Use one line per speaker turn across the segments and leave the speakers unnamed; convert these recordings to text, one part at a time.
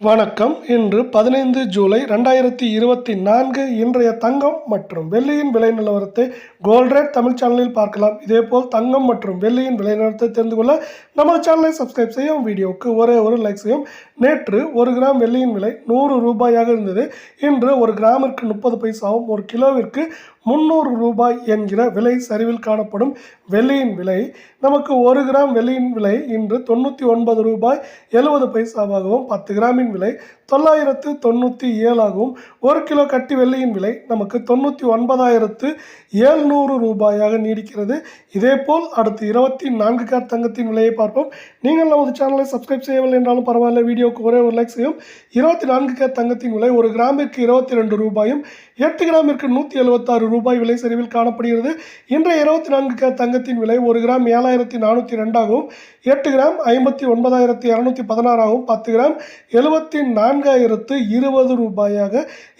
வணக்கம். இன்று 15 ஜூலை 2024. இன்றைய தங்கம் மற்றும் வெள்ளியின் விலை நிலவரத்தை கோல்ட் ரேட் தமிழ் சேனலில் பார்க்கலாம். இதேபோல் தங்கம் மற்றும் வெள்ளியின் விலை நிலவரத்தை தெரிந்து கொள்ள நமது சேனலை சப்ஸ்கிரைப் செய்யும். வீடியோவுக்கு ஒரே ஒரு லைக் செய்யும். நேற்று 1 கிராம் வெள்ளியின் விலை 100 ரூபாயாக இருந்தது. இன்று 1 கிராமிற்கு 30 பைசாவும் 1 கிலோவிற்கு 300 ரூபாய் என்கிற விலை சரிவில் காணப்படும். வெள்ளியின் விலை நமக்கு 1 கிராம் வெள்ளியின் விலை இன்று 99 ரூபாய் 70 பைசாவாகவும் 10 கிராமின் விலை 997 ஆகவும் 1 கிலோ கட்டி வெள்ளியின் விலை நமக்கு 99,700 ரூபாயாக நீடிக்கிறது. இதேபோல் அடுத்து 24 கேரட் தங்கத்தின் விலையை பார்ப்போம். நீங்கள் நமது சேனலை சப்ஸ்கிரைப் செய்யவில்லை என்றாலும் பரவாயில்ல, வீடியோவுக்கு ஒரே ஒரு லைக் செய்யும். 24 கேரட் தங்கத்தின் விலை 1 கிராமிற்கு 22 ரூபாயும் 8 கிராமிற்கு 176 ரூபாய் விலை சரிவில் காணப்படுகிறது. இன்றைய 24 கேரட் தங்கத்தின் விலை 1 கிராம் 7,402 ஆகவும் 8 கிராம் 59,216 ஆகவும் 10 கிராம் 74,020 ரூபாயாக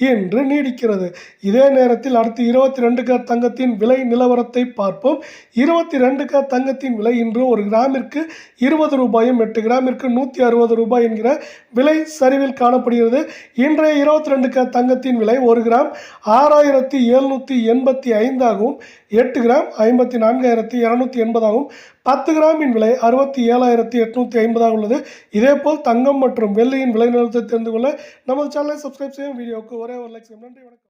இன்று நீடிக்கிறது. இதே நேரத்தில் அடுத்து 22 கேரட் தங்கத்தின் விலை நிலவரத்தை பார்ப்போம். 22 கேரட் தங்கத்தின் விலை இன்று 1 கிராமிற்கு 20 ரூபாயும் 8 கிராமிற்கு 160 ரூபாய் என்கிற விலை சரிவில் காணப்படுகிறது. இன்றைய 22 கேரட் தங்கத்தின் விலை 1 கிராம் 6,785 ஆகவும் 8 கிராம் 54,280 ஆகவும் 10 கிராமின் விலை 67,850 உள்ளது. இதேபோல் தங்கம் மற்றும் வெள்ளியின் விலை நிலவரத்தை தெரிந்து கொள்ள நமது சேனலை சப்ஸ்கிரைப் செய்யும். வீடியோவுக்கு ஒரே ஒரு லைக் செய்யும். நன்றி, வணக்கம்.